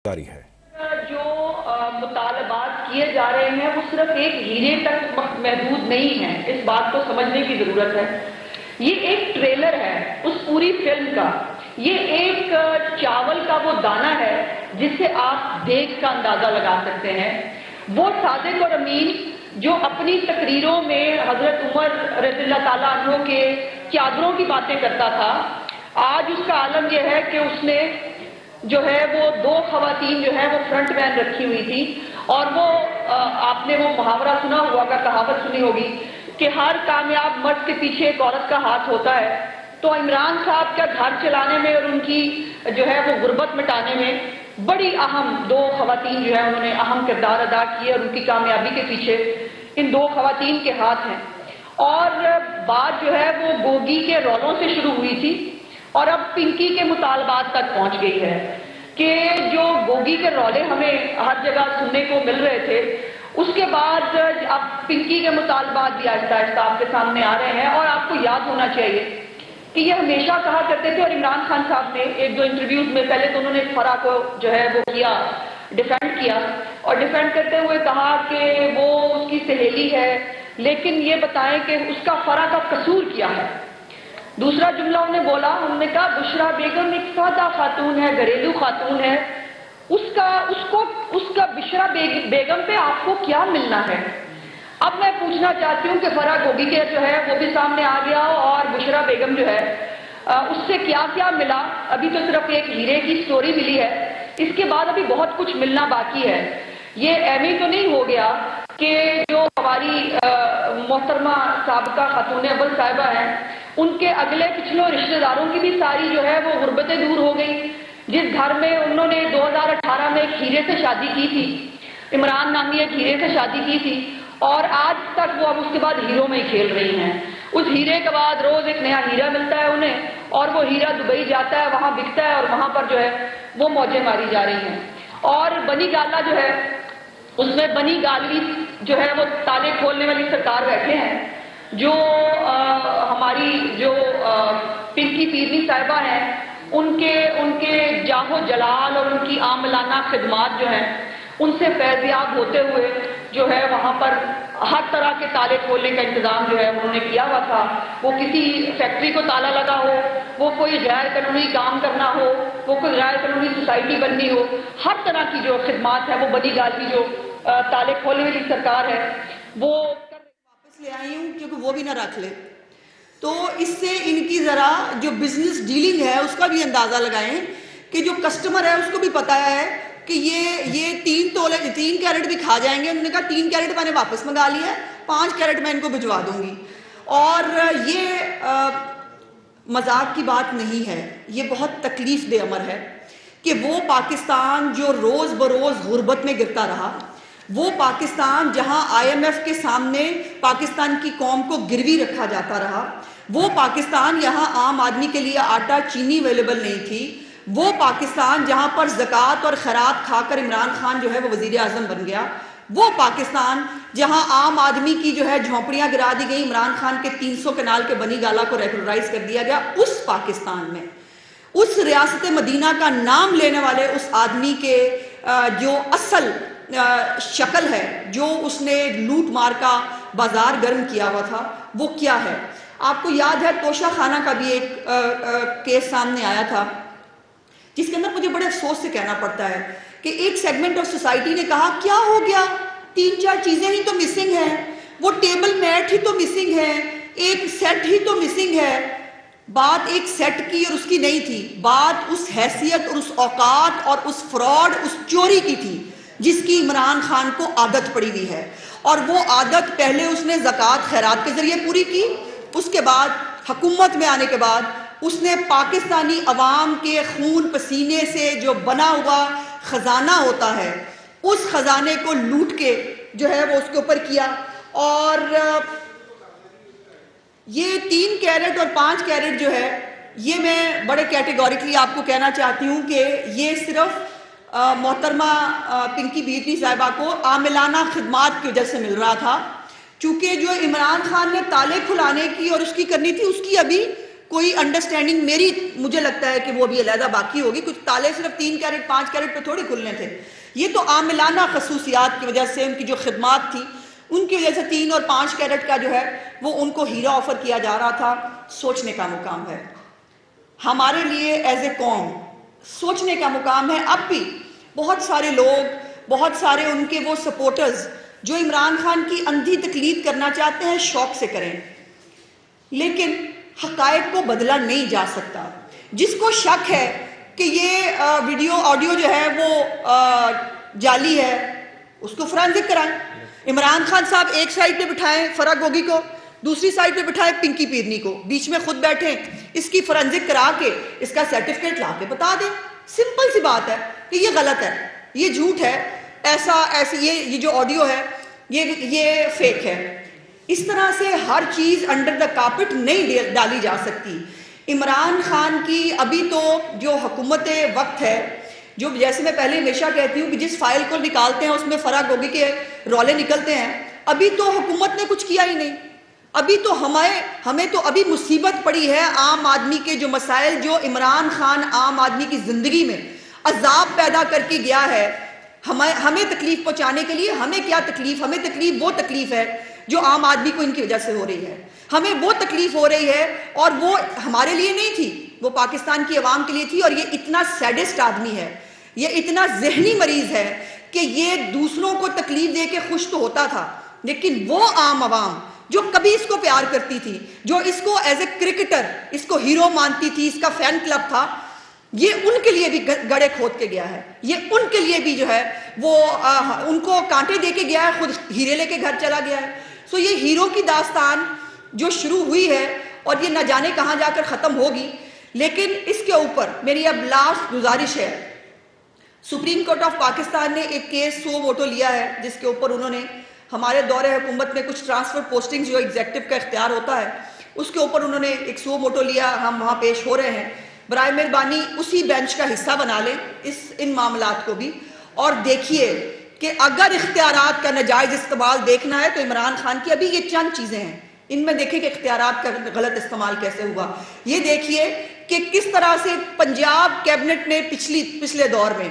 جاری ہے۔ جو مطالبات کیے جا رہے ہیں وہ صرف ایک ہیرے تک محدود نہیں ہیں، اس بات کو سمجھنے کی ضرورت ہے۔ یہ ایک ٹریلر ہے اس پوری فلم کا، یہ ایک چاول کا وہ دانہ ہے جس سے آپ دیکھ کا اندازہ لگا سکتے ہیں۔ وہ صادق اور امین جو اپنی تقریروں میں حضرت عمر رضی اللہ تعالیٰ عنہ کے چادروں کی باتیں کرتا تھا، آج اس کا عالم یہ ہے کہ اس نے جو ہے وہ دو خواتین جو ہے وہ فرنٹ مین رکھی ہوئی تھی، اور وہ آپ نے وہ محاورہ سنا ہوا کا، کہاوت سنی ہوگی کہ ہر کامیاب مرد کے پیچھے ایک عورت کا ہاتھ ہوتا ہے۔ تو عمران صاحب کا گھر چلانے میں اور ان کی جو ہے وہ غربت مٹانے میں بڑی اہم دو خواتین جو ہے انہوں نے اہم کردار ادا کیے، اور ان کی کامیابی کے پیچھے ان دو خواتین کے ہاتھ ہیں۔ اور بات جو ہے وہ گوگی کے رولوں سے شروع ہوئی تھی اور اب پنکی کے مطالبات تک پہنچ گئی ہے کہ جو گوگی کے رولے ہمیں ہر جگہ سننے کو مل رہے تھے، اس کے بعد اب پنکی کے مطالبات بھی آہستہ آہستہ آپ کے سامنے آ رہے ہیں۔ اور آپ کو یاد ہونا چاہیے کہ یہ ہمیشہ کہا کرتے تھے، اور عمران خان صاحب نے ایک دو انٹرویوز میں پہلے تو انہوں نے فرا کو جو ہے وہ کیا، ڈیفینڈ کیا، اور ڈیفینڈ کرتے ہوئے کہا کہ وہ اس کی سہیلی ہے، لیکن یہ بتائیں کہ اس کا فرا کا قصور کیا ہے۔ دوسرا جملہ انہوں نے بولا، انہوں نے کہا بشرا بیگم ایک سادہ خاتون ہے، گھریلو خاتون ہے، اس کا بشرا بیگم پہ آپ کو کیا ملنا ہے؟ اب میں پوچھنا چاہتی ہوں کہ فرا گوگی کے جو ہے وہ بھی سامنے آ گیا، اور بشرا بیگم جو ہے اس سے کیا کیا ملا؟ ابھی تو صرف ایک ہیرے کی سٹوری ملی ہے، اس کے بعد ابھی بہت کچھ ملنا باقی ہے۔ یہ ایویں تو نہیں ہو گیا کہ جو ہماری محترمہ سابقہ خاتون اول صاحبہ ہیں، ان کے اگلے پچھلوں رشتہ داروں کی بھی ساری جو ہے وہ غربتیں دور ہو گئی۔ جس گھر میں انہوں نے 2018 میں ایک ہیرے سے شادی کی تھی، عمران نامی ایک ہیرے سے شادی کی تھی، اور آج تک وہ اب اس کے بعد ہیروں میں ہی کھیل رہی ہیں۔ اس ہیرے کے بعد روز ایک نیا ہیرا ملتا ہے انہیں، اور وہ ہیرا دبئی جاتا ہے، وہاں بکتا ہے، اور وہاں پر جو ہے وہ موجیں ماری جا رہی ہیں۔ اور بنی گالا جو ہے، اس میں بنی گالوی جو ہے وہ تالے کھولنے والی سرکار بیٹھے ہیں، جو ہماری جو پنکی پیرنی صاحبہ ہیں، ان کے جاہ و جلال اور ان کی عاملانہ خدمات جو ہیں ان سے فیضیاب ہوتے ہوئے جو ہے وہاں پر ہر طرح کے تالے کھولنے کا انتظام جو ہے انہوں نے کیا ہوا تھا۔ وہ کسی فیکٹری کو تالا لگا ہو، وہ کوئی غیر قانونی کام کرنا ہو، وہ کوئی غیر قانونی سوسائٹی بننی ہو، ہر طرح کی جو خدمات ہے وہ بنی گالوی جو تالے کھولنے والی سرکار ہے وہ واپس لے آئی ہوں، کیونکہ وہ بھی نہ رکھ لے۔ تو اس سے ان کی ذرا جو بزنس ڈیلنگ ہے اس کا بھی اندازہ لگائیں کہ جو کسٹمر ہے اس کو بھی پتا ہے کہ یہ 3 کیرٹ بھی کھا جائیں گے۔ انہوں نے کہا 3 کیرٹ میں نے واپس منگا لیا ہے، 5 کیرٹ میں ان کو بھجوا دوں گی۔ اور یہ مذاق کی بات نہیں ہے، یہ بہت تکلیف دہ امر ہے کہ وہ پاکستان جو روز بروز غربت میں گرتا رہا، وہ پاکستان جہاں IMF کے سامنے پاکستان کی قوم کو گروی رکھا جاتا رہا، وہ پاکستان یہاں عام آدمی کے لیے آٹا چینی اویلیبل نہیں تھی، وہ پاکستان جہاں پر زکوٰۃ اور خیرات کھا کر عمران خان جو ہے وہ وزیر اعظم بن گیا، وہ پاکستان جہاں عام آدمی کی جو ہے جھونپڑیاں گرا دی گئی، عمران خان کے 300 کنال کے بنی گالہ کو ریگولرائز کر دیا گیا، اس پاکستان میں اس ریاست مدینہ کا نام لینے والے اس آدمی کے جو اصل شکل ہے، جو اس نے لوٹ مار کا بازار گرم کیا ہوا تھا، وہ کیا ہے؟ آپ کو یاد ہے توشہ خانہ کا بھی ایک کیس سامنے آیا تھا، جس کے اندر مجھے بڑے افسوس سے کہنا پڑتا ہے کہ ایک سیگمنٹ آف سوسائٹی نے کہا کیا ہو گیا، 3-4 چیزیں ہی تو مسنگ ہیں، وہ ٹیبل میٹ ہی تو مسنگ ہے، ایک سیٹ ہی تو مسنگ ہے۔ بات ایک سیٹ کی اور اس کی نہیں تھی، بات اس حیثیت اور اس اوقات اور اس فراڈ، اس چوری کی تھی جس کی عمران خان کو عادت پڑی ہوئی ہے۔ اور وہ عادت پہلے اس نے زکوٰۃ خیرات کے ذریعے پوری کی، اس کے بعد حکومت میں آنے کے بعد اس نے پاکستانی عوام کے خون پسینے سے جو بنا ہوا خزانہ ہوتا ہے، اس خزانے کو لوٹ کے جو ہے وہ اس کے اوپر کیا۔ اور یہ 3 کیرٹ اور 5 کیرٹ جو ہے، یہ میں بڑے کیٹیگوریکلی آپ کو کہنا چاہتی ہوں کہ یہ صرف محترمہ پنکی پیرنی صاحبہ کو عاملانہ خدمات کی وجہ سے مل رہا تھا، چونکہ جو عمران خان نے تالے کھلانے کی اور اس کی کرنی تھی، اس کی ابھی کوئی انڈرسٹینڈنگ میری مجھے لگتا ہے کہ وہ بھی علیحدہ باقی ہوگی. کچھ تالے صرف 3 کیرٹ 5 کیرٹ پہ تھوڑی کھلنے تھے. یہ تو عاملانہ خصوصیات کی وجہ سے، ان کی جو خدمات تھی ان کی وجہ سے 3 اور 5 کیرٹ کا جو ہے وہ ان کو ہیرا آفر کیا جا رہا تھا. سوچنے کا مقام ہے ہمارے لیے ایز اے قوم، سوچنے کا مقام ہے. اب بھی بہت سارے لوگ، بہت سارے ان کے وہ سپورٹرز جو عمران خان کی اندھی تقلید کرنا چاہتے ہیں، شوق سے کریں، لیکن حقائق کو بدلا نہیں جا سکتا. جس کو شک ہے کہ یہ ویڈیو آڈیو جو ہے وہ جعلی ہے، اس کو فرانزک کرائیں. عمران خان صاحب ایک سائڈ پہ بٹھائیں فرح گوگی کو، دوسری سائڈ پہ بٹھائیں پنکی پیرنی کو، بیچ میں خود بیٹھیں، اس کی فرانزک کرا کے اس کا سرٹیفکیٹ لا کے بتا دیں. سمپل سی بات ہے کہ یہ غلط ہے، یہ جھوٹ ہے، ایسی یہ جو آڈیو ہے یہ فیک ہے. اس طرح سے ہر چیز انڈر دا کارپٹ نہیں ڈالی جا سکتی. عمران خان کی ابھی تو جو حکومت وقت ہے، جو جیسے میں پہلے ہمیشہ کہتی ہوں کہ جس فائل کو نکالتے ہیں اس میں فرح گوگی کے رولے نکلتے ہیں. ابھی تو حکومت نے کچھ کیا ہی نہیں. ابھی تو ہمیں تو ابھی مصیبت پڑی ہے عام آدمی کے جو مسائل، جو عمران خان عام آدمی کی زندگی میں عذاب پیدا کر کے گیا ہے ہمیں تکلیف پہنچانے کے لیے. ہمیں کیا تکلیف؟ ہمیں تکلیف وہ تکلیف ہے جو عام آدمی کو ان کی وجہ سے ہو رہی ہے. ہمیں وہ تکلیف ہو رہی ہے اور وہ ہمارے لیے نہیں تھی، وہ پاکستان کی عوام کے لیے تھی. اور یہ اتنا سیڈسٹ آدمی ہے، یہ اتنا ذہنی مریض ہے کہ یہ دوسروں کو تکلیف دے کے خوش تو ہوتا تھا، لیکن وہ عام عوام جو کبھی اس کو پیار کرتی تھی، جو اس کو ایز اے کرکٹر اس کو ہیرو مانتی تھی، اس کا فین کلب تھا، یہ ان کے لیے بھی گڑھے کھود کے گیا ہے. یہ ان کے لیے بھی جو ہے وہ ان کو کانٹے دے کے گیا ہے، خود ہیرے لے کے گھر چلا گیا ہے. سو یہ ہیرو کی داستان جو شروع ہوئی ہے اور یہ نہ جانے کہاں جا کر ختم ہوگی. لیکن اس کے اوپر میری اب لاسٹ گزارش ہے، سپریم کورٹ آف پاکستان نے ایک کیس سو ووٹو لیا ہے جس کے اوپر انہوں نے ہمارے دور حکومت میں کچھ ٹرانسفر پوسٹنگ جو ایگزیکٹو کا اختیار ہوتا ہے اس کے اوپر انہوں نے ایک سو ووٹو لیا. ہم وہاں پیش ہو رہے ہیں. برائے مہربانی اسی بینچ کا حصہ بنا لیں ان معاملات کو بھی، اور دیکھیے کہ اگر اختیارات کا ناجائز استعمال دیکھنا ہے تو عمران خان کی ابھی یہ چند چیزیں ہیں، ان میں دیکھیں کہ اختیارات کا غلط استعمال کیسے ہوا. یہ دیکھیے کہ کس طرح سے پنجاب کیبنٹ نے پچھلے دور میں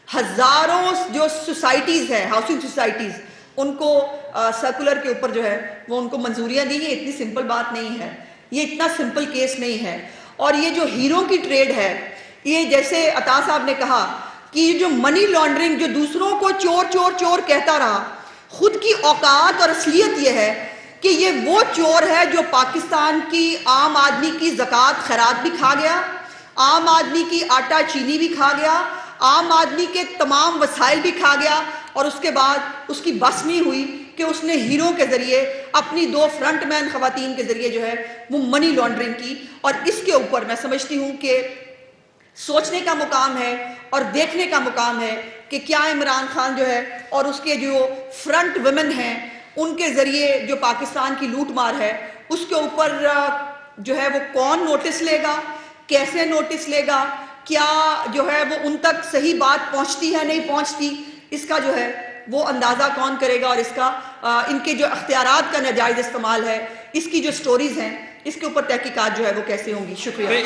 ہزاروں جو سوسائٹیز ہیں، ہاؤسنگ سوسائٹیز، ان کو سرکولر کے اوپر جو ہے وہ ان کو منظوریاں دی. یہ اتنی سمپل بات نہیں ہے، یہ اتنا سمپل کیس نہیں ہے. اور یہ جو ہیرو کی ٹریڈ ہے، یہ جیسے عطا صاحب نے کہا کہ یہ جو منی لانڈرنگ، جو دوسروں کو چور چور چور کہتا رہا، خود کی اوقات اور اصلیت یہ ہے کہ یہ وہ چور ہے جو پاکستان کی عام آدمی کی زکوٰۃ خیرات بھی کھا گیا، عام آدمی کی آٹا چینی بھی کھا گیا، عام آدمی کے تمام وسائل بھی کھا گیا، اور اس کے بعد اس کی بس نہیں ہوئی کہ اس نے ہیرو کے ذریعے اپنی 2 فرنٹ مین خواتین کے ذریعے جو ہے وہ منی لانڈرنگ کی. اور اس کے اوپر میں سمجھتی ہوں کہ سوچنے کا مقام ہے اور دیکھنے کا مقام ہے کہ کیا عمران خان جو ہے اور اس کے جو فرنٹ ویمن ہیں ان کے ذریعے جو پاکستان کی لوٹ مار ہے اس کے اوپر جو ہے وہ کون نوٹس لے گا، کیسے نوٹس لے گا، کیا جو ہے وہ ان تک صحیح بات پہنچتی ہے نہیں پہنچتی، اس کا جو ہے وہ اندازہ کون کرے گا. اور اس کا ان کے جو اختیارات کا ناجائز استعمال ہے، اس کی جو سٹوریز ہیں، اس کے اوپر تحقیقات جو ہے وہ کیسے ہوں گی. شکریہ.